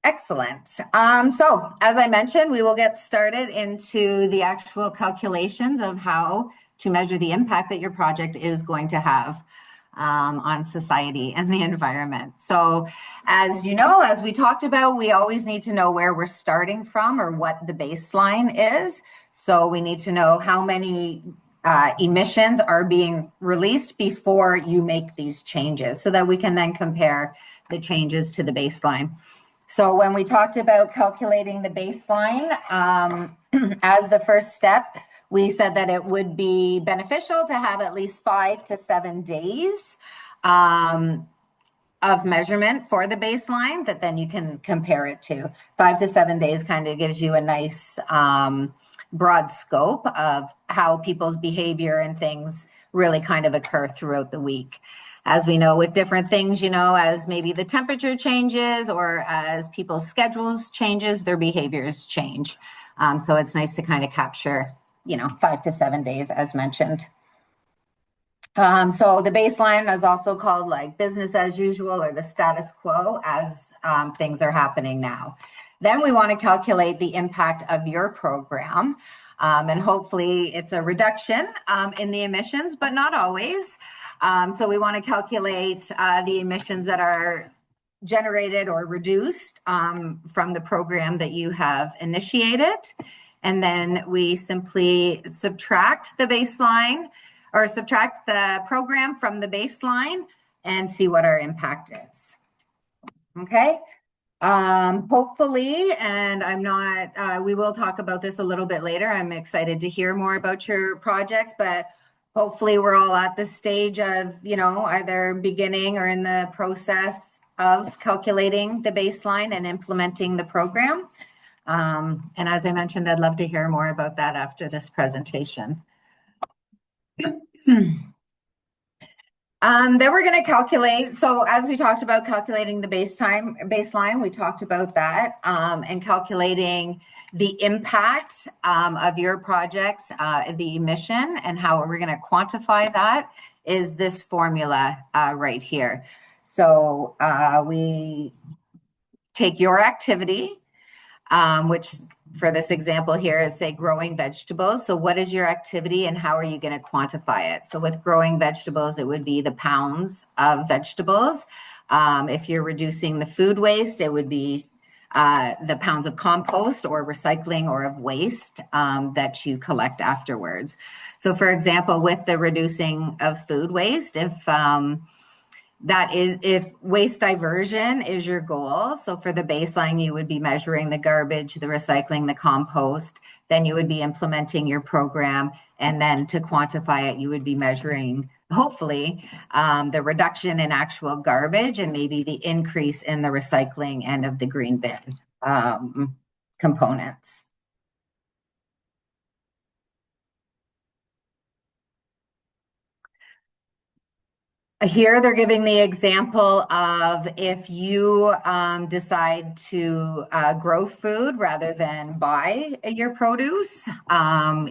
Excellent. So as I mentioned, we will get started into the actual calculations of how to measure the impact that your project is going to have on society and the environment. So as you know, as we talked about, we always need to know where we're starting from or what the baseline is. So we need to know how many emissions are being released before you make these changes so that we can then compare the changes to the baseline. So when we talked about calculating the baseline, as the first step, we said that it would be beneficial to have at least 5 to 7 days of measurement for the baseline that then you can compare it to. 5 to 7 days kind of gives you a nice broad scope of how people's behavior and things really kind of occur throughout the week. As we know with different things, as maybe the temperature changes or as people's schedules changes, their behaviors change. So it's nice to kind of capture, 5 to 7 days as mentioned. So the baseline is also called like business as usual or the status quo as things are happening now. Then we want to calculate the impact of your program. And hopefully it's a reduction in the emissions, but not always. So we want to calculate the emissions that are generated or reduced from the program that you have initiated. And then we simply subtract the baseline or subtract the program from the baseline and see what our impact is. Okay. Hopefully, and we will talk about this a little bit later. I'm excited to hear more about your projects, but hopefully we're all at the stage of, either beginning or in the process of calculating the baseline and implementing the program. And as I mentioned, I'd love to hear more about that after this presentation. Then we're going to calculate. So as we talked about calculating the baseline, we talked about that and calculating the impact of your projects, the emission, and how we're going to quantify that is this formula right here. So we take your activity, which for this example here is say growing vegetables. So what is your activity and how are you going to quantify it? So with growing vegetables, it would be the pounds of vegetables. If you're reducing the food waste, it would be the pounds of compost or recycling or of waste that you collect afterwards. So for example, with the reducing of food waste, if waste diversion is your goal, so for the baseline, you would be measuring the garbage, the recycling, the compost, then you would be implementing your program. And then to quantify it, you would be measuring, hopefully, the reduction in actual garbage and maybe the increase in the recycling and of the green bin components. Here they're giving the example of if you decide to grow food rather than buy your produce,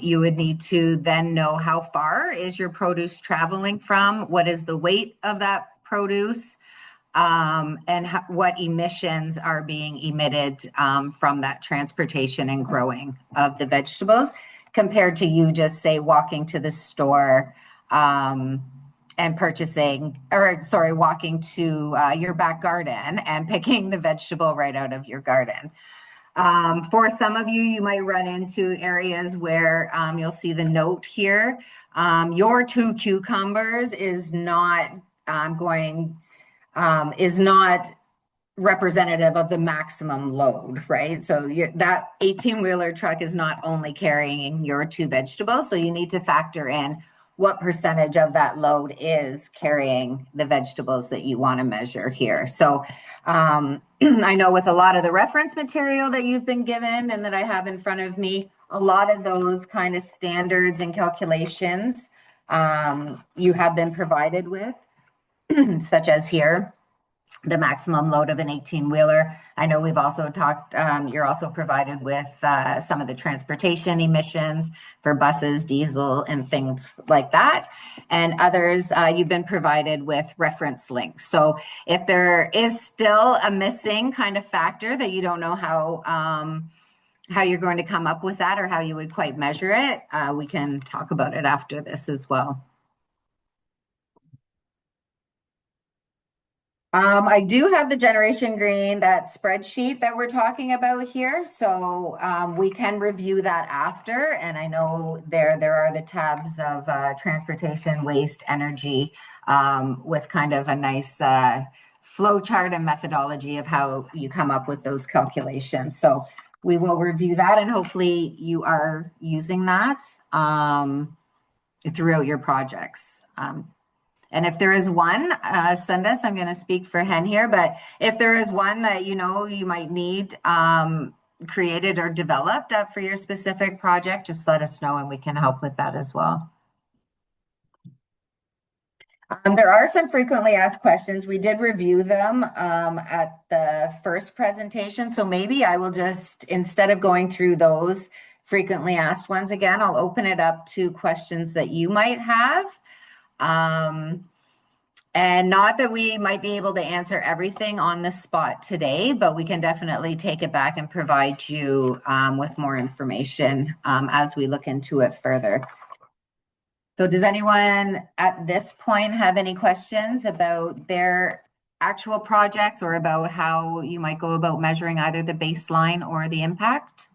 you would need to then know how far is your produce traveling from, what is the weight of that produce, and what emissions are being emitted from that transportation and growing of the vegetables compared to you just say walking to the store and walking to your back garden and picking the vegetable right out of your garden. For some of you, you might run into areas where you'll see the note here. Your 2 cucumbers is not representative of the maximum load, right? So that 18-wheeler truck is not only carrying your 2 vegetables, so you need to factor in what percentage of that load is carrying the vegetables that you want to measure here. So I know with a lot of the reference material that you've been given and that I have in front of me, a lot of those kind of standards and calculations you have been provided with, such as here. the maximum load of an 18-wheeler. I know we've also talked, you're also provided with some of the transportation emissions for buses, diesel, and things like that. And others, you've been provided with reference links. So if there is still a missing kind of factor that you don't know how you're going to come up with that or how you would quite measure it, we can talk about it after this as well. I do have the Generation Green, that spreadsheet that we're talking about here. So we can review that after. And I know there are the tabs of transportation, waste, energy, with kind of a nice flow chart and methodology of how you come up with those calculations. So we will review that, and hopefully you are using that throughout your projects. And if there is one, send us. I'm going to speak for Hen here, but if there is one that you know you might need created or developed for your specific project, just let us know and we can help with that as well. There are some frequently asked questions. We did review them at the first presentation, so maybe I will just, instead of going through those frequently asked ones again, I'll open it up to questions that you might have. And not that we might be able to answer everything on the spot today, but we can definitely take it back and provide you with more information as we look into it further. So does anyone at this point have any questions about their actual projects or about how you might go about measuring either the baseline or the impact?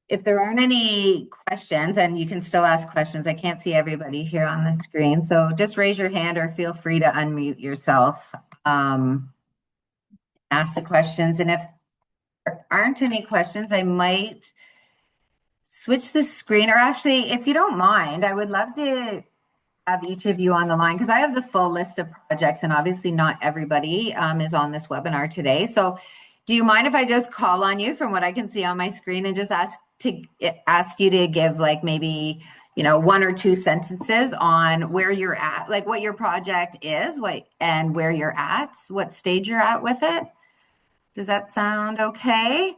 If there aren't any questions, and you can still ask questions, I can't see everybody here on the screen. So just raise your hand or feel free to unmute yourself. Ask the questions. And if there aren't any questions, I might switch the screen. Or actually, if you don't mind, I would love to have each of you on the line because I have the full list of projects, and obviously not everybody is on this webinar today. So do you mind if I just call on you from what I can see on my screen and just ask you to give like maybe, you know, one or two sentences on where you're at, like what your project is, and where you're at, what stage you're at with it? Does that sound okay?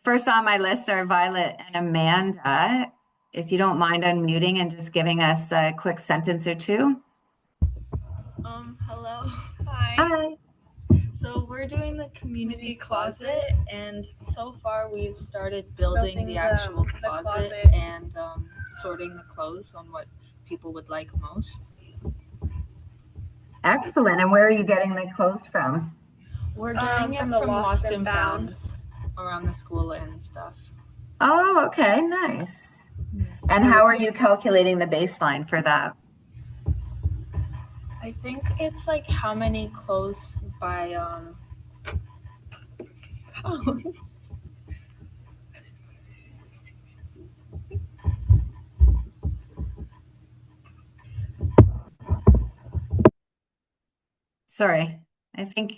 First on my list are Violet and Amanda. If you don't mind unmuting and just giving us a quick sentence or two. Hello. Hi. Hi. So we're doing the community closet, and so far we've started building the actual closet and sorting the clothes on what people would like most. Excellent. And where are you getting the clothes from? We're doing it from Lost and Found around the school and stuff. Oh, okay, nice. And how are you calculating the baseline for that? I think it's like how many clothes by pounds. Sorry, I think.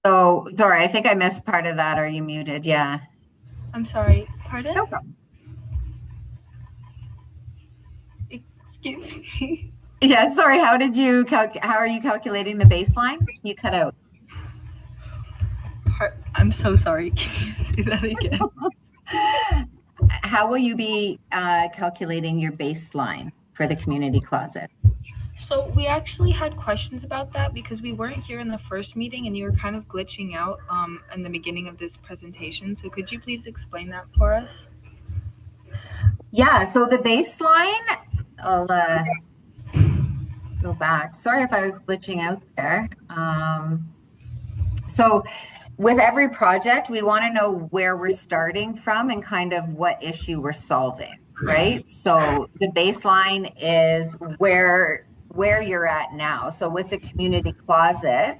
Oh, sorry, I think I missed part of that. Are you muted? Yeah. I'm sorry, pardon? No problem. Excuse me. Yeah, sorry. How are you calculating the baseline? You cut out. I'm so sorry. Can you say that again? How will you be calculating your baseline for the community closet? So we actually had questions about that because we weren't here in the first meeting and you were kind of glitching out in the beginning of this presentation. So could you please explain that for us? Yeah, so the baseline, I'll go back. Sorry if I was glitching out there. So with every project, we want to know where we're starting from and kind of what issue we're solving, right? So the baseline is where you're at now. So with the community closet,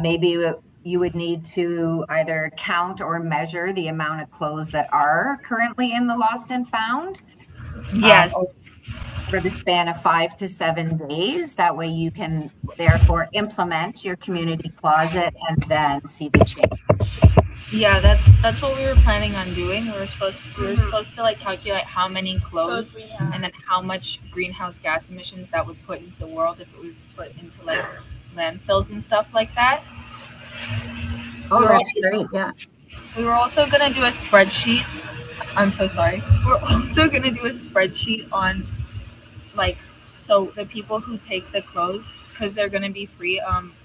maybe you would need to either count or measure the amount of clothes that are currently in the lost and found. Yes. For the span of 5 to 7 days. That way you can therefore implement your community closet and then see the change. Yeah, that's what we were planning on doing. We were supposed to like calculate how many clothes and then how much greenhouse gas emissions that would put into the world if it was put into like landfills and stuff like that. We Oh, were that's also, great. Yeah. we were also gonna do a spreadsheet. I'm so sorry. We're also gonna do a spreadsheet on like so the people who take the clothes because they're gonna be free.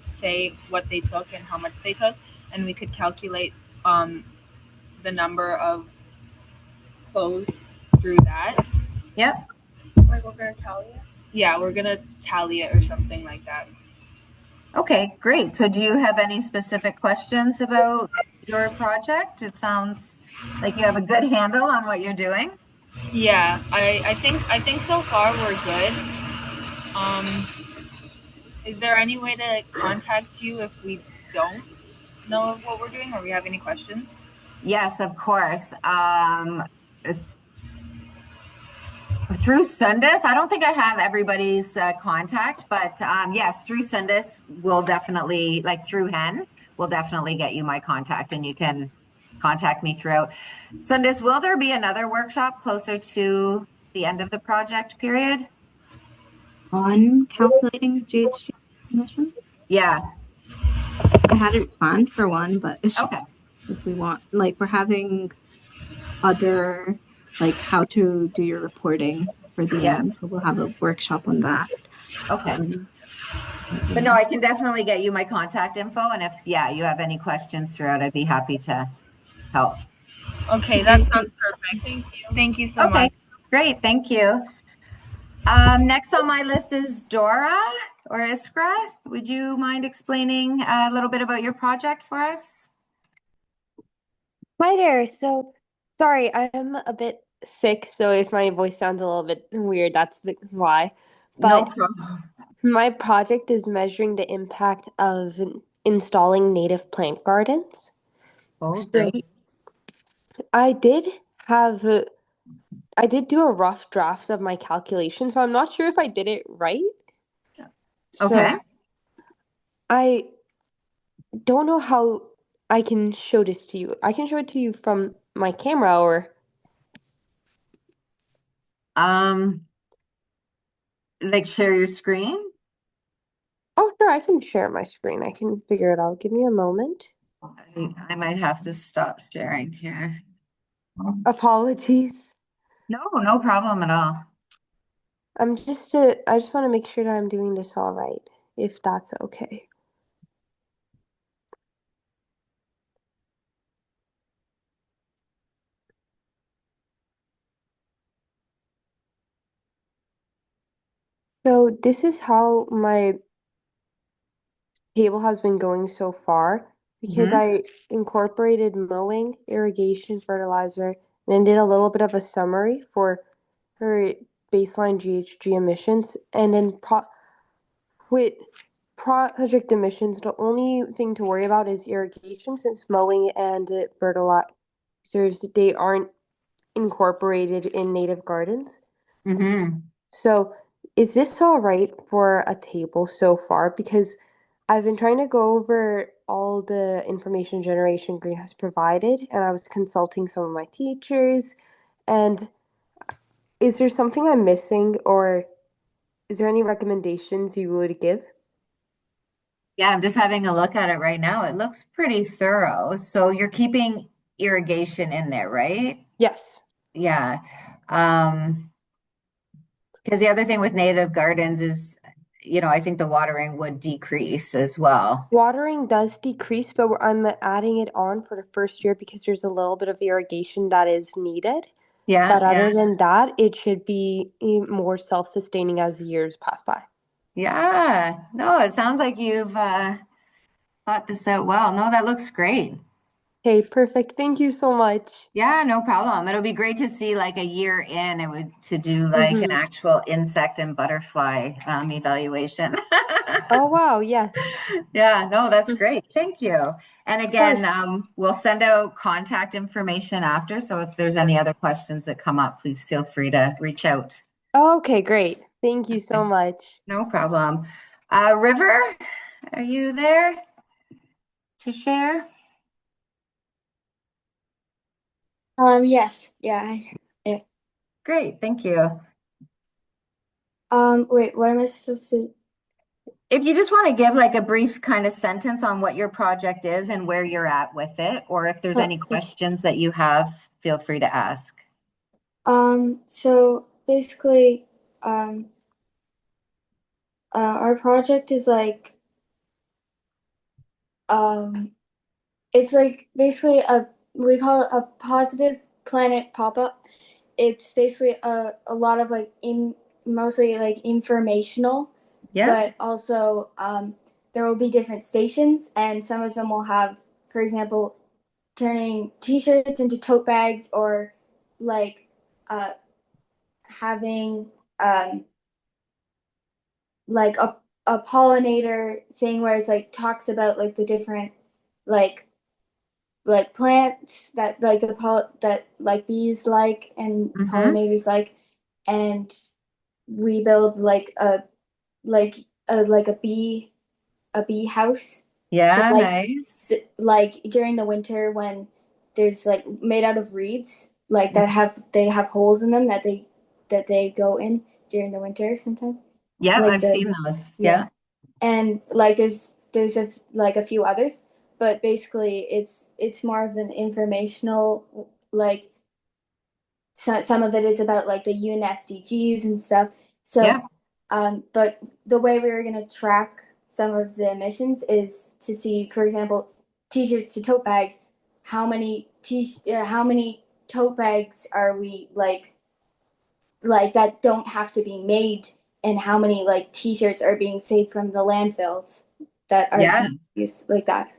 Say what they took and how much they took, and we could calculate um the number of clothes through that. Yep. Like we're gonna tally it? Yeah, we're gonna tally it or something like that. Okay, great. So do you have any specific questions about your project? It sounds like you have a good handle on what you're doing. Yeah, I think so far we're good. Um, is there any way to contact you if we don't know what we're doing or we have any questions? Yes, of course. Through Sundus, I don't think I have everybody's contact, but yes, through Sundus, we'll definitely, like through Hen, we'll definitely get you my contact and you can contact me throughout. Sundus, will there be another workshop closer to the end of the project period? On calculating GHG emissions. Yeah. I hadn't planned for one, but Okay. if we want, like, we're having other, like, how to do your reporting for the Yeah. end. So we'll have a workshop on that. Okay. But But yeah. no, I can definitely get you my contact info. And if, yeah, you have any questions throughout, I'd be happy to help. Okay, that Okay, sounds perfect. Thank you so Okay, much. great. Thank you. Next on my list is Dora or Iskra. Would you mind explaining a little bit about your project for us? Hi there. So, sorry, I'm a bit sick, so if my voice sounds a little bit weird, why. No But problem. my project is measuring the impact of installing native plant gardens. Oh, So, great. I did have I did do a rough draft of my calculations, but I'm not sure if I did it right. Okay. So, I don't know how I can show this to you. I can show it to you from my camera or Um, like share your screen? oh, sure, I can share my screen. I can figure it out. Give me a moment. I might have to stop sharing here. Apologies. No, no problem at all. I just want to make sure that I'm doing this all right, if that's okay. So this is how my table has been going so far because Hmm. I incorporated mowing, irrigation, fertilizer, and then did a little bit of a summary for her baseline GHG emissions. And then with project emissions, the only thing to worry about is irrigation since mowing and fertilizers, they aren't incorporated in native gardens. Hmm. So, is this all right for a table so far? Because I've been trying to go over all the information generation Green has provided, and I was consulting some of my teachers. And is there something I'm missing, or is there any recommendations you would give? Yeah, I'm just having a look at it right now. It looks pretty thorough. So you're keeping irrigation in there, right? Yes. Yeah. Um, because the other thing with native gardens is, I think the watering would decrease as well. Watering does decrease, but I'm adding it on for the first year because there's a little bit of irrigation that is needed. Yeah, But yeah, other than that, it should be more self-sustaining as years pass by. yeah. No, it sounds like you've thought this out well. No, that looks great. Okay, perfect. Thank you so much. Yeah, no problem. It'll be great to see like a year in, it would to do like an Mm-hmm. actual insect and butterfly evaluation. Oh, wow. Yes. Yeah, no, that's Of great. Thank you. And again, course. we'll send out contact information after. So if there's any other questions that come up, please feel free to reach out. Okay, great. Thank you so much. No problem. River, are you there to share? Yes. Yeah. Great, thank you. Wait, what am I supposed to? If you just want to give like a brief kind of sentence on what your project is and where you're at with it, or if there's any Okay. questions that you have, feel free to ask. So basically, our project is like, um, it's like basically we call it a positive planet pop-up. It's basically a lot of like mostly like informational, Yeah. but also there will be different stations, and some of them will have, for example, turning t-shirts into tote bags, or like uh, having um, like a pollinator thing where it's like talks about like the different like plants that like that like bees like and Mm-hmm. pollinators like, and we build like like a bee house for Yeah, nice. like during the winter when there's like made out of reeds like that have holes in them that they go in during the winter sometimes, Yeah, like I've the seen those. yeah. Yeah. And like there's like a few others, but basically it's more of an informational, like some of it is about like the UN SDGs and stuff. So, Yeah. but the way we were going to track some of the emissions is to see, for example, t-shirts to tote bags. How many tote bags are we like that don't have to be made, and how many like t-shirts are being saved from the landfills that are Yeah. used like that,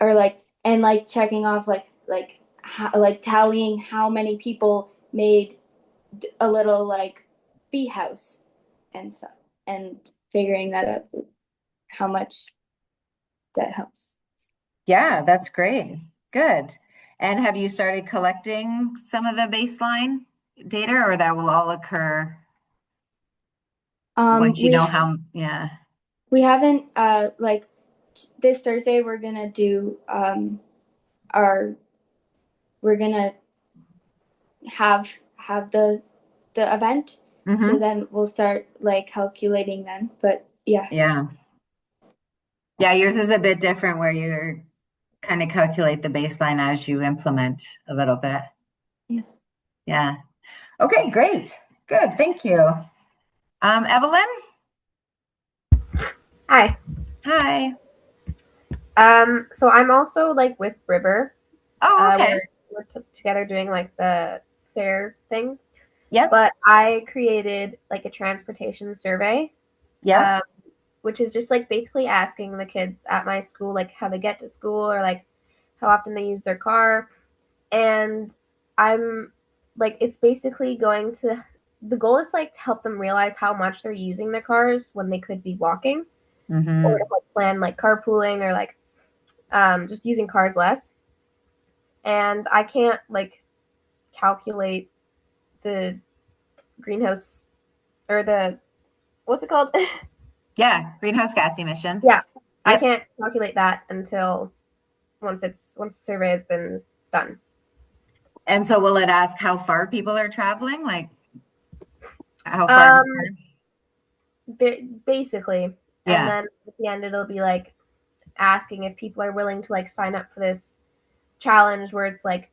or like, and like checking off like tallying how many people made a little like bee house and stuff, and figuring that out, how much that helps. Yeah, that's great. Good. And have you started collecting some of the baseline data, or that will all occur um once you we know how? Yeah. we haven't like this Thursday our we're gonna have the event, so Mm-hmm. then we'll start like calculating then, but yeah. Yeah. Yeah, yours is a bit different where you're kind of calculate the baseline as you implement a little bit. Yeah. Yeah. Okay, great. Good. Thank you. Evelyn? Hi. Hi. So I'm also like with River. Oh, okay. We're together doing like the fair thing, Yep. but I created like a transportation survey, Yep. um, which is just like basically asking the kids at my school like how they get to school or like how often they use their car, and I'm like it's basically going to the goal is like to help them realize how much they're using their cars when they could be walking, or to Mm-hmm. like plan like carpooling or like just using cars less. And I can't like calculate the greenhouse or the what's it called? Yeah, greenhouse gas emissions. Yeah, I Yep. can't calculate that until once the survey has been done. And so will it ask how far people are traveling? Like how far? Um, basically, and Yeah. then at the end it'll be like asking if people are willing to like sign up for this challenge where it's like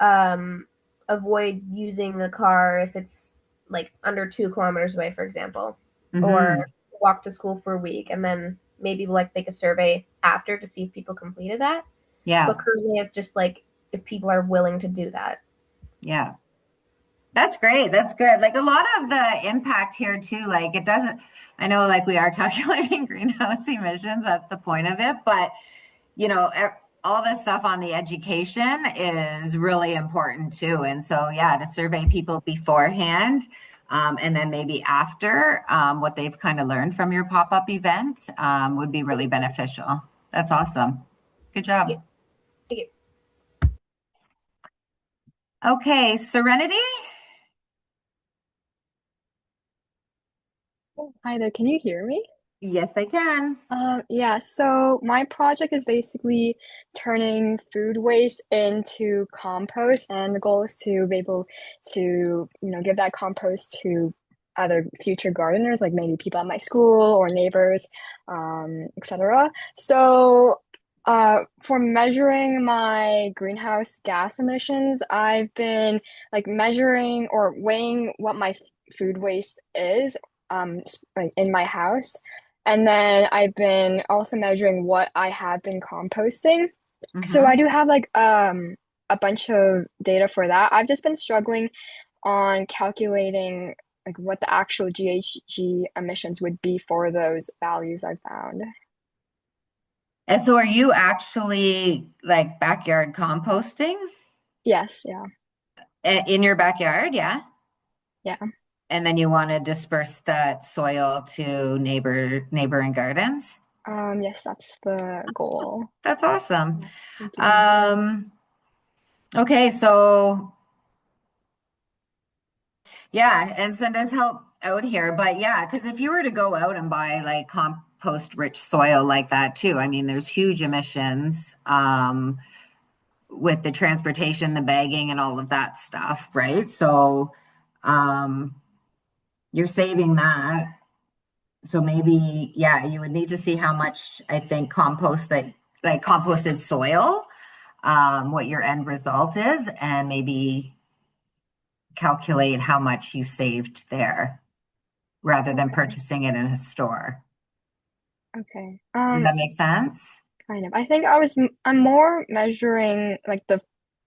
um avoid using the car if it's like under 2 kilometers away, for example, Mm-hmm. or walk to school for a week, and then maybe we'll like make a survey after to see if people completed that. Yeah. But currently, it's just like if people are willing to do that. Yeah. That's great. That's good. Like a lot of the impact here too, like it doesn't, I know like we are calculating greenhouse emissions, that's the point of it, but you know, all this stuff on the education is really important too. And so, yeah, to survey people beforehand, and then maybe after, what they've kind of learned from your pop-up event, would be really beneficial. That's awesome. Good Yeah. job. Okay. Okay, Serenity? Hi there, can you hear me? Yes, I can. Yeah, so my project is basically turning food waste into compost, and the goal is to be able to, give that compost to other future gardeners, like maybe people at my school or neighbors, etc. So, for measuring my greenhouse gas emissions, I've been like measuring or weighing what my food waste is, like in my house. And then I've been also measuring what I have been composting. So I Mm-hmm. do have like a bunch of data for that. I've just been struggling on calculating like what the actual GHG emissions would be for those values I found. And so are you actually like backyard composting Yes, yeah. in your backyard? Yeah. Yeah. And then you want to disperse that soil to neighboring gardens? Yes, that's the goal. That's awesome. Thank you. Um, okay, so yeah, and send us help out here. But yeah, because if you were to go out and buy like compost rich soil like that too, I mean, there's huge emissions with the transportation, the bagging, and all of that stuff, right? So um, you're saving that. So maybe, yeah, you would need to see how much I think compost that like composted soil, what your end result is, and maybe calculate how much you saved there rather than Okay. purchasing it in a store. Okay. Does that make sense? Kind of. I think I'm more measuring like the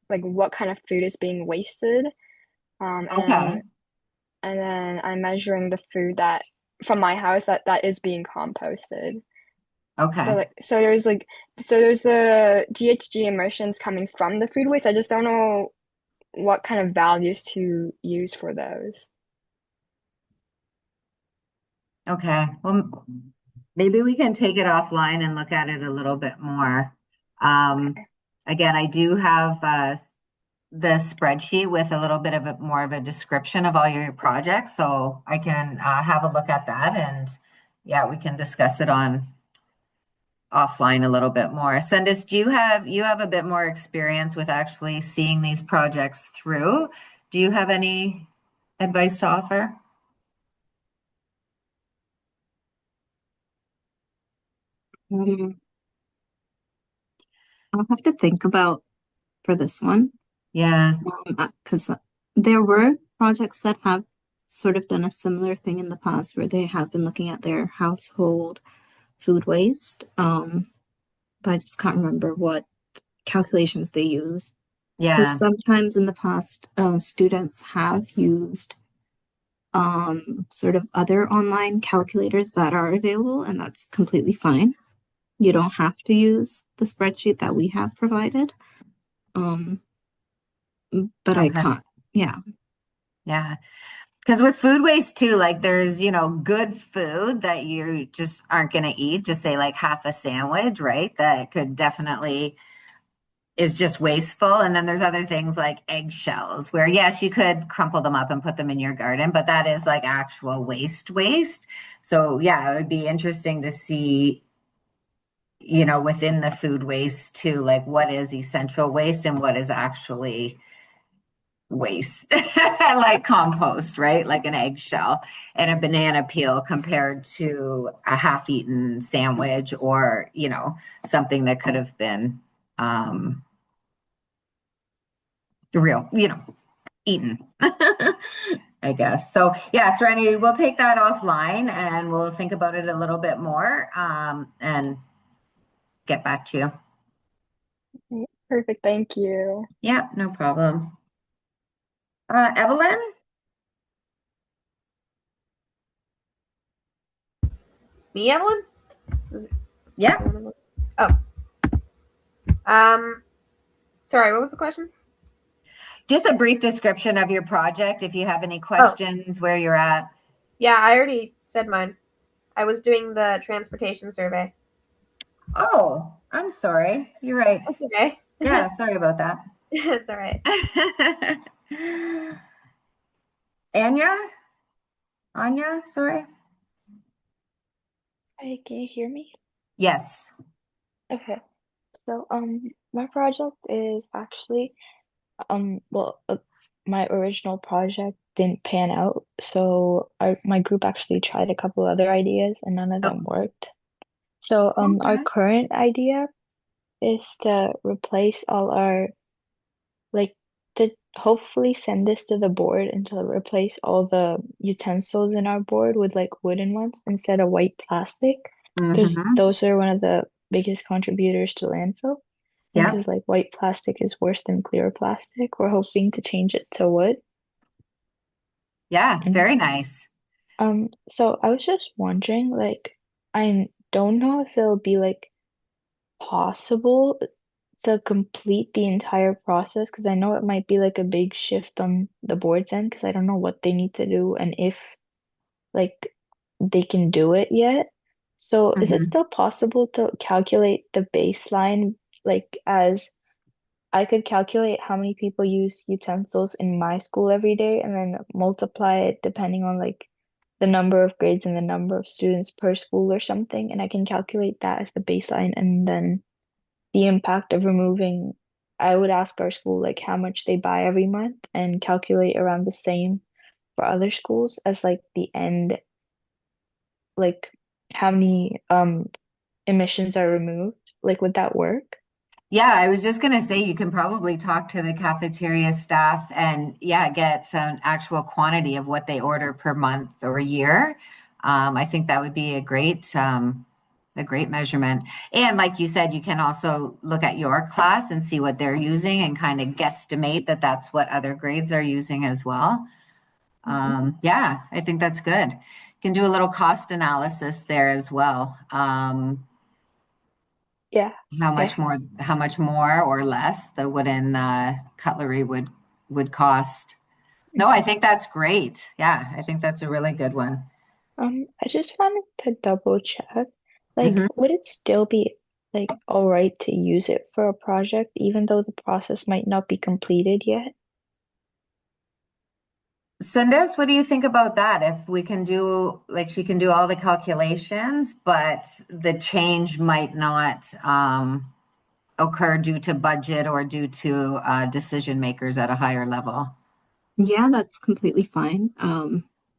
like what kind of food is being wasted. Um, Okay. and and then I'm measuring the food that from my house that is being composted. So Okay. like so there's the GHG emissions coming from the food waste. I just don't know what kind of values to use for those. Okay. Well, maybe we can take it offline and look at it a little bit more. Um, Okay. again, I do have the spreadsheet with a little bit of more of a description of all your projects, so I can have a look at that and yeah, we can discuss it on offline a little bit more. Sendis, do you have a bit more experience with actually seeing these projects through? Do you have any advice to offer? Um, I'll have to think about for this one, Yeah, because there were projects that have sort of done a similar thing in the past where they have been looking at their household food waste. But I just can't remember what calculations they used. Because yeah, sometimes in the past, students have used sort of other online calculators that are available, and that's completely fine. You don't have to use the spreadsheet that we have provided. Um, but I okay, can't. Yeah. yeah. Because with food waste too, like there's, good food that you just aren't going to eat, just say like half a sandwich, right? That could definitely is just wasteful. And then there's other things like eggshells, where yes, you could crumple them up and put them in your garden, but that is like actual waste. So yeah, it would be interesting to see, within the food waste too, like what is essential waste and what is actually waste, like compost, right? Like an eggshell and a banana peel compared to a half-eaten sandwich or, something that could have been real, eaten. I guess. So yeah, Serenity, we'll take that offline and we'll think about it a little bit more and get back to you. Perfect. Thank you. Yeah, no problem. Evelyn? Me, Evelyn? Yeah, Oh, um, sorry. What was the question? just a brief description of your project. If you have any Oh, questions, where you're at. yeah. I already said mine. I was doing the transportation survey. Oh, I'm sorry. You're right. That's okay. Yeah, sorry about that. It's all right. Anya? Anya, sorry. Hey, can you hear me? Yes. Okay. So, my project is actually, well, my original project didn't pan out, so my group actually tried a couple other ideas and none of Oh, them worked. So, our okay. current idea is to replace all our, like, to hopefully send this to the board and to replace all the utensils in our board with like wooden ones instead of white plastic, because Mm-hmm. those are one of the biggest contributors to landfill. And Yep. because like white plastic is worse than clear plastic, we're hoping to change it to wood. Yeah, And very nice. so I was just wondering, like, I don't know if it'll be like possible to complete the entire process because I know it might be like a big shift on the board's end because I don't know what they need to do and if like they can do it yet. So is it Mm-hmm. still possible to calculate the baseline like as I could calculate how many people use utensils in my school every day and then multiply it depending on like the number of grades and the number of students per school or something, and I can calculate that as the baseline and then the impact of removing, I would ask our school like how much they buy every month and calculate around the same for other schools as like the end, like how many emissions are removed. Like would that work? Yeah, I was just going to say you can probably talk to the cafeteria staff and yeah, get an actual quantity of what they order per month or a year. I think that would be a great measurement. And like you said, you can also look at your class and see what they're using and kind of guesstimate that that's what other grades are using as well. Mhm. Yeah, I think that's good. You can do a little cost analysis there as well. Yeah. Okay. How much more or less the wooden cutlery would cost. No, I Mhm. think that's great. Yeah, I think that's a really good one. I just wanted to double check. Like, Mhm. would it still be like all right to use it for a project even though the process might not be completed yet? Sundes, what do you think about that? If we can do, like, she can do all the calculations, but the change might not occur due to budget or due to decision makers at a higher level. Yeah, that's completely fine.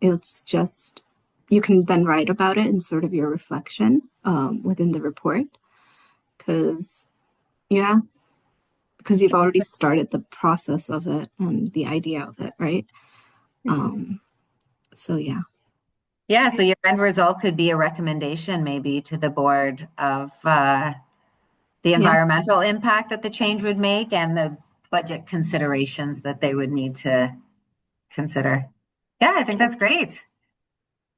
It's just you can then write about it in sort of your reflection within the report because yeah, because you've already started the process of it and the idea of it, right? Mhm. Um, so yeah. Yeah, so Okay. your end result could be a recommendation maybe to the board of the Yeah. environmental impact that the change would make and the budget considerations that they would need to consider. Yeah, I think Okay. that's great.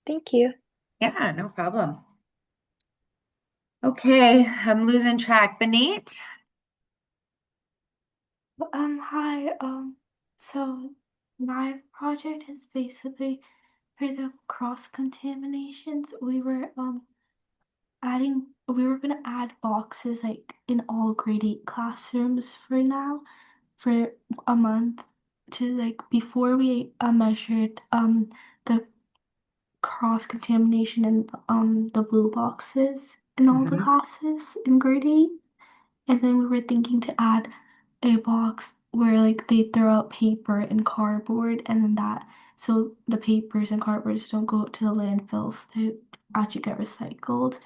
Thank you. Yeah, no problem. Okay, I'm losing track. Benit? Hi. So my project is basically for the cross contaminations. We were gonna add boxes like in all grade 8 classrooms for now for a month to like before we measured the cross contamination in the blue boxes in all the Mhm. classes in grade 8. And then we were thinking to add a box where like they throw out paper and cardboard and then that so the papers and cardboards don't go to the landfills to actually get recycled.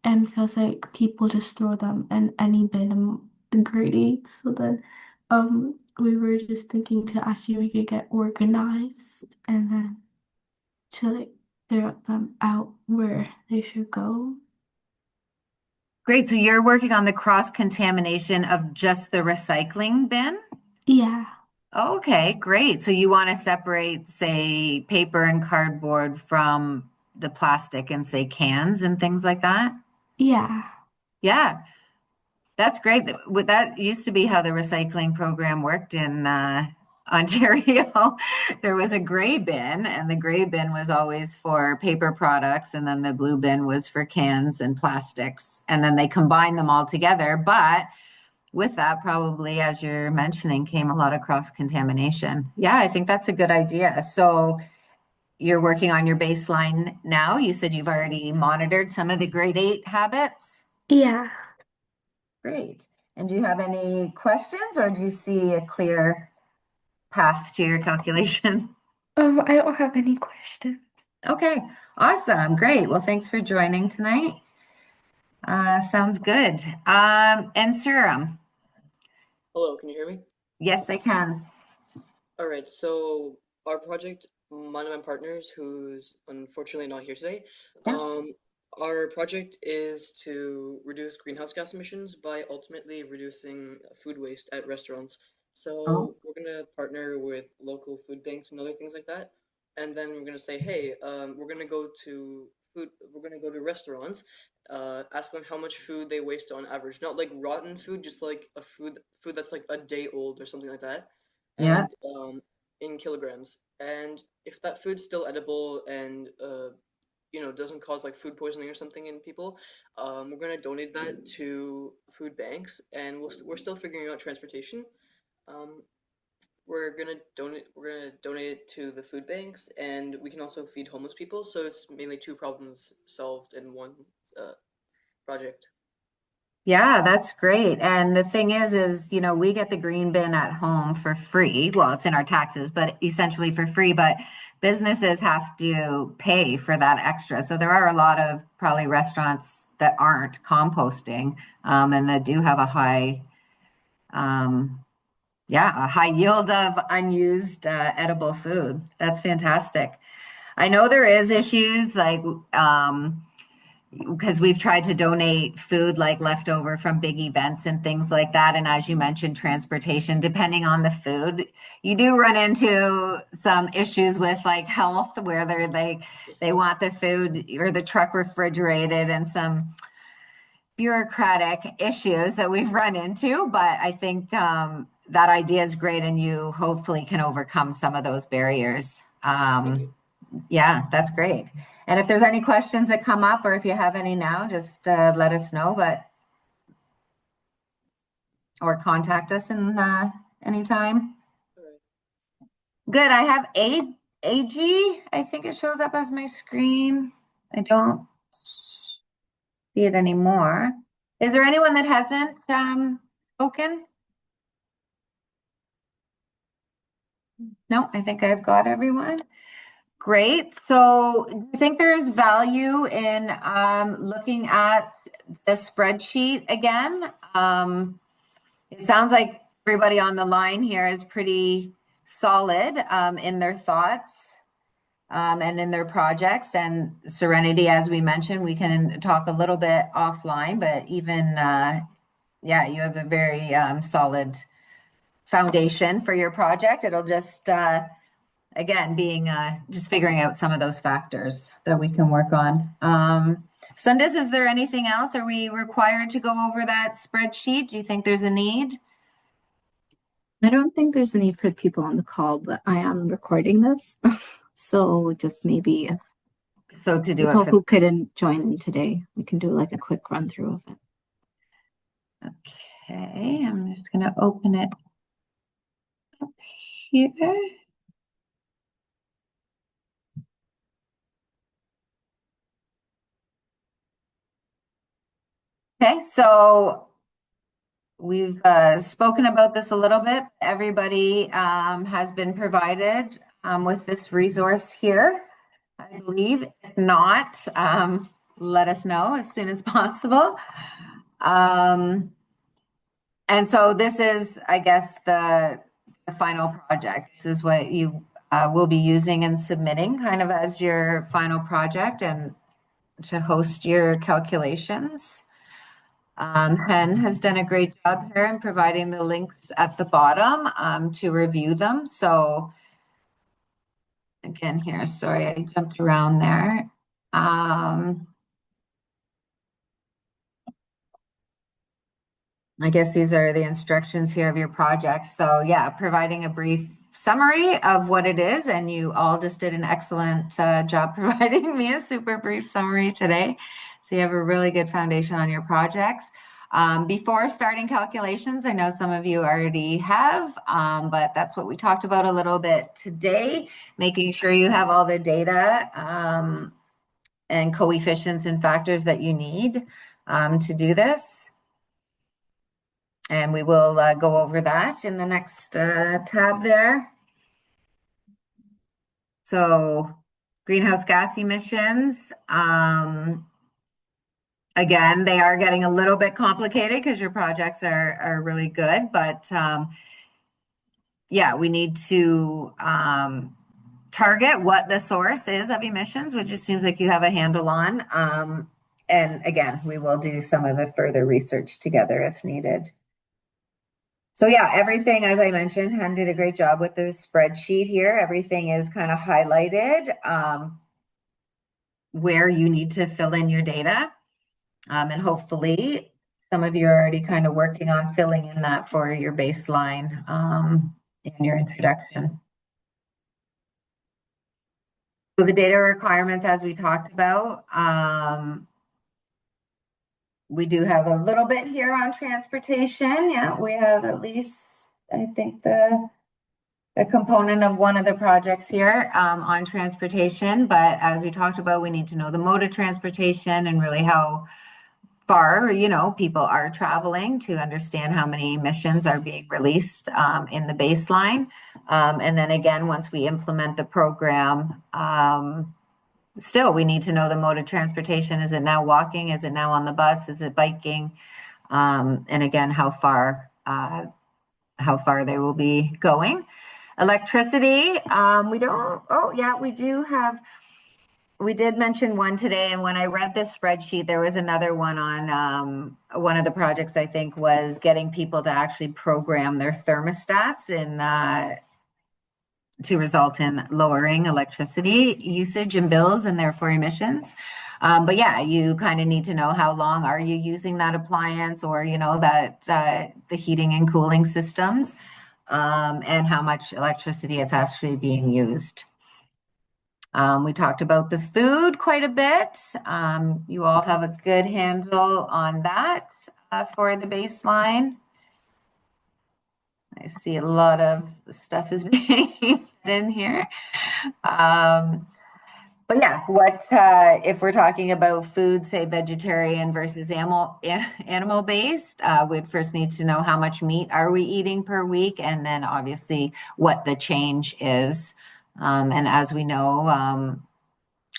And because like people just throw them in any bin in the grade 8. So then we were just thinking to actually make it get organized and then to like throw them out where they should go. Great. So you're working on the cross contamination of just the recycling bin? Yeah, Okay, great. So you want to separate, say, paper and cardboard from the plastic and say cans and things like that? yeah, Yeah, that's great. That used to be how the recycling program worked in Ontario. There was a gray bin, and the gray bin was always for paper products, and then the blue bin was for cans and plastics. And then they combined them all together. But with that, probably, as you're mentioning, came a lot of cross contamination. Yeah, I think that's a good idea. So you're working on your baseline now. You said you've already monitored some of the grade 8 habits. Yeah. Great. And do you have any questions, or do you see a clear path to your calculation? I don't have any questions. Okay, awesome. Great. Well, thanks for joining tonight. Sounds good. And serum. Hello, can you hear me? Yes, I can. All right, so our project, one of my partners who's unfortunately not here today, Yeah. our project is to reduce greenhouse gas emissions by ultimately reducing food waste at restaurants. Oh, So we're gonna partner with local food banks and other things like that, and then we're gonna say, hey, we're gonna go to restaurants, ask them how much food they waste on average, not like rotten food, just like a food that's like a day old or something like that, yeah. and in kilograms. And if that food's still edible and doesn't cause like food poisoning or something in people, we're gonna donate that to food banks, and we're still figuring out transportation. Um, we're gonna donate it to the food banks, and we can also feed homeless people. So it's mainly two problems solved in one uh, project. Yeah, that's great. And the thing is, we get the green bin at home for free. Well, it's in our taxes, but essentially for free. But businesses have to pay for that extra. So there are a lot of probably restaurants that aren't composting, and that do have um, a high yield of unused edible food. That's fantastic. I know there is issues like because we've tried to donate food like leftover from big events and things like that. And as you mentioned, transportation, depending on the food, you do run into some issues with like health where they want the food or the truck refrigerated and some bureaucratic issues that we've run into. But I think that idea is great, and you hopefully can overcome some of those barriers. Thank you. Yeah, that's great. And if there's any questions that come up, or if you have any now, just let us know, or contact us in anytime. All right. Good. I have AG. I think it shows up as my screen. I don't see it anymore. Is there anyone that hasn't spoken? No, I think I've got everyone. Great. So do you think there's value in looking at the spreadsheet again? It sounds like everybody on the line here is pretty solid in their thoughts and in their projects. And Serenity, as we mentioned, we can talk a little bit offline, but even, yeah, you have a very solid foundation for your project. It'll just, again, being just figuring out some of those factors that we can work on. Sundus, is there anything else? Are we required to go over that spreadsheet? Do you think there's a need? I don't think there's a need for people on the call, but I am recording this. So just maybe if So to do it people for, who couldn't join in today, we can do like a quick run through of it. okay, I'm just going to open it up here. Okay, so we've spoken about this a little bit. Everybody has been provided with this resource here, I believe. If not, let us know as soon as possible. And so this is, I guess, the final project. This is what you will be using and submitting kind of as your final project and to host your calculations. Hen has done a great job here in providing the links at the bottom to review them. So again here, sorry, I jumped around there. I guess these are the instructions here of your project. So yeah, providing a brief summary of what it is, and you all just did an excellent job providing me a super brief summary today. So you have a really good foundation on your projects. Before starting calculations, I know some of you already have, but that's what we talked about a little bit today, making sure you have all the data and coefficients and factors that you need to do this. And we will go over that in the next tab there. So greenhouse gas emissions, again, they are getting a little bit complicated because your projects are really good, but yeah, we need to target what the source is of emissions, which it seems like you have a handle on. And again, we will do some of the further research together if needed. So yeah, everything, as I mentioned, Hen did a great job with the spreadsheet here. Everything is kind of highlighted where you need to fill in your data. And hopefully some of you are already kind of working on filling in that for your baseline in your introduction. So the data requirements, as we talked about, we do have a little bit here on transportation. Yeah, we have at least, I think, the component of one of the projects here on transportation. But as we talked about, we need to know the mode of transportation and really how far, people are traveling to understand how many emissions are being released in the baseline. And then again, once we implement the program, still, we need to know the mode of transportation. Is it now walking? Is it now on the bus? Is it biking? And again, how far they will be going. Electricity, we did mention one today. And when I read this spreadsheet, there was another one on one of the projects, I think, was getting people to actually program their thermostats to result in lowering electricity usage and bills and therefore emissions. But yeah, you kind of need to know how long are you using that appliance or, that the heating and cooling systems and how much electricity it's actually being used. We talked about the food quite a bit. You all have a good handle on that for the baseline. I see a lot of stuff is being in here. But yeah, if we're talking about food, say vegetarian versus animal based, we'd first need to know how much meat are we eating per week, and then obviously what the change is. And as we know,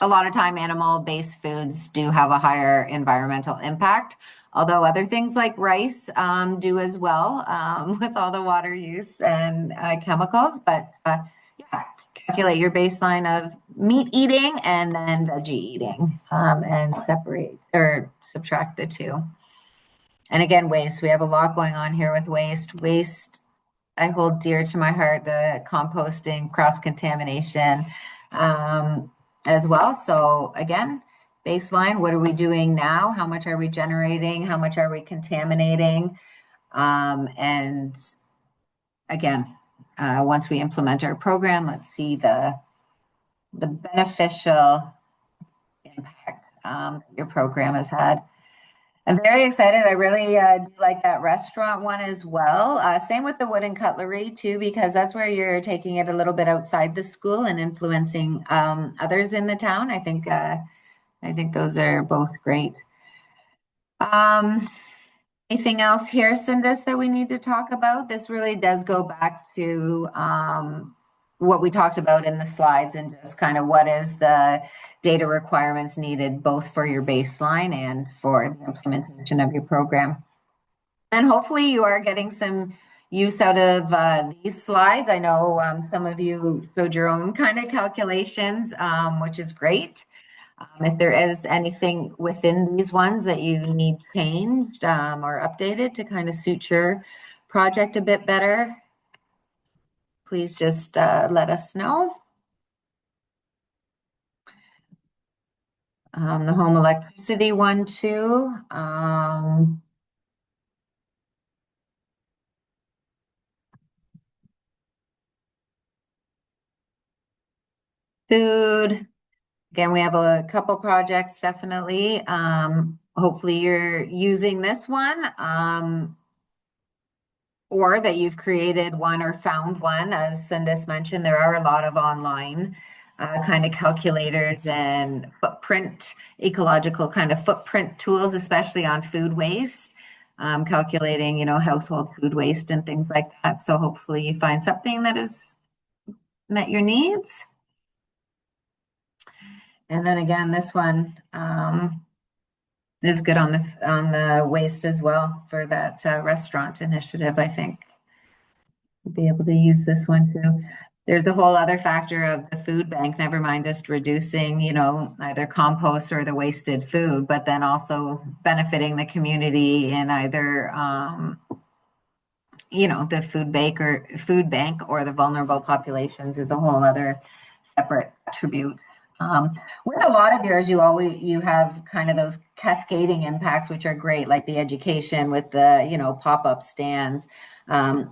a lot of time animal based foods do have a higher environmental impact, although other things like rice do as well with all the water use and chemicals. But yeah, calculate your baseline of meat eating and then veggie eating and separate or subtract the two. And again, waste. We have a lot going on here with waste. Waste, I hold dear to my heart, the composting, cross contamination as well. So again, baseline, what are we doing now? How much are we generating? How much are we contaminating? And again, once we implement our program, let's see the beneficial impact your program has had. I'm very excited. I really do like that restaurant one as well. Same with the wooden cutlery too, because that's where you're taking it a little bit outside the school and influencing others in the town. I think those are both great. Anything else here, Cindis, that we need to talk about? This really does go back to what we talked about in the slides and just kind of what is the data requirements needed both for your baseline and for the implementation of your program. And hopefully you are getting some use out of these slides. I know some of you showed your own kind of calculations, which is great. If there is anything within these ones that you need changed or updated to kind of suit your project a bit better, please just let us know. The home electricity one too. Food. Again, we have a couple projects definitely hopefully you're using this one, or that you've created one or found one. As Sundus mentioned, there are a lot of online kind of calculators and ecological kind of footprint tools, especially on food waste, calculating, household food waste and things like that. So hopefully you find something that has met your needs. And then again, this one is good on the waste as well for that restaurant initiative, I think. We'll be able to use this one too. There's a whole other factor of the food bank, never mind just reducing, either compost or the wasted food, but then also benefiting the community in either, the food bank or the vulnerable populations is a whole other separate attribute. With a lot of yours, you have kind of those cascading impacts, which are great, like the education with the pop-up stands,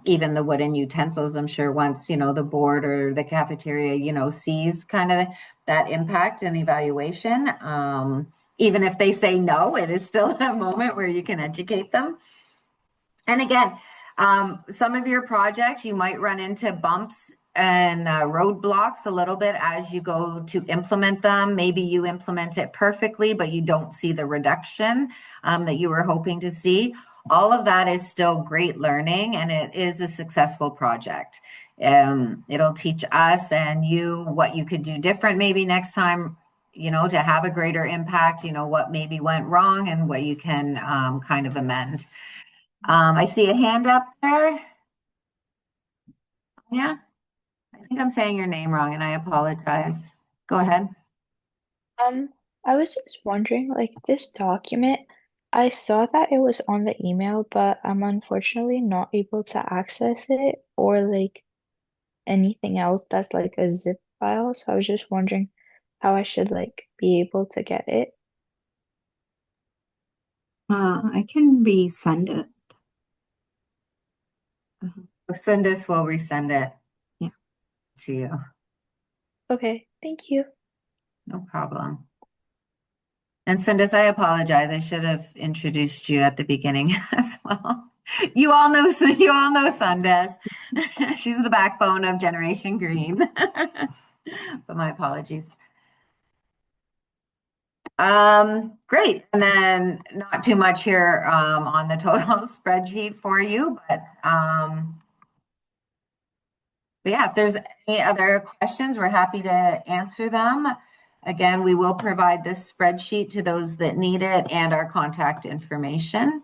even the wooden utensils. I'm sure once the board or the cafeteria sees kind of that impact and evaluation, even if they say no, it is still a moment where you can educate them. And again, some of your projects, you might run into bumps and roadblocks a little bit as you go to implement them. Maybe you implement it perfectly, but you don't see the reduction that you were hoping to see. All of that is still great learning, and it is a successful project. It'll teach us and you what you could do different maybe next time, to have a greater impact, what maybe went wrong and what you can kind of amend. I see a hand up there. Yeah, I think I'm saying your name wrong and I apologize. Go ahead. I was just wondering, like this document, I saw that it was on the email, but I'm unfortunately not able to access it or like anything else that's like a zip file. So I was just wondering how I should like be able to get it. I can resend it. Sundus will resend it Yeah. to you. Okay, thank you. No problem. And Sundus, I apologize. I should have introduced you at the beginning as well. You all know Sundus. She's the backbone of Generation Green. But my apologies. Great. And then not too much here on the total spreadsheet for you, but yeah, if there's any other questions, we're happy to answer them. Again, we will provide this spreadsheet to those that need it and our contact information.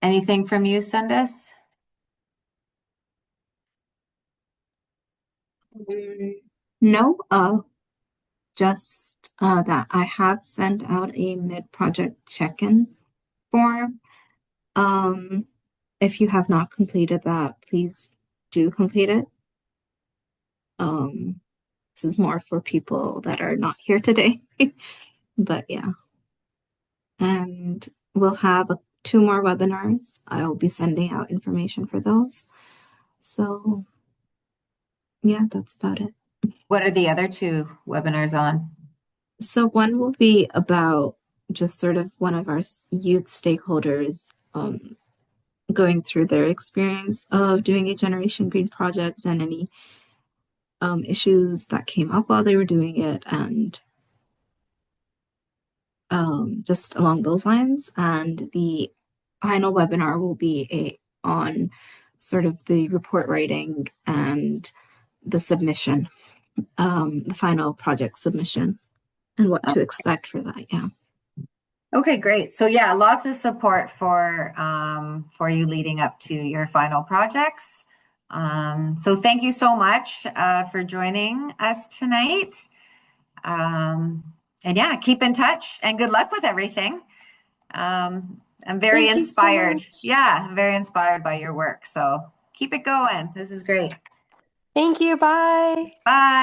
Anything from you, Sundus? No, just that I have sent out a mid-project check-in form. If you have not completed that, please do complete it. This is more for people that are not here today, but yeah. And we'll have 2 more webinars. I'll be sending out information for those. So yeah, that's about it. What are the other 2 webinars on? So one will be about just sort of one of our youth stakeholders going through their experience of doing a Generation Green project and any issues that came up while they were doing it, and just along those lines. And the final webinar will be on sort of the report writing and the submission, the final project submission, and what to expect for that. Yeah. Okay, great. So yeah, lots of support for you leading up to your final projects. So thank you so much for joining us tonight. And yeah, keep in touch and good luck with everything. I'm very Thank you so inspired. much. Yeah, I'm very inspired by your work. So keep it going. This is great. Thank you. Bye. Bye.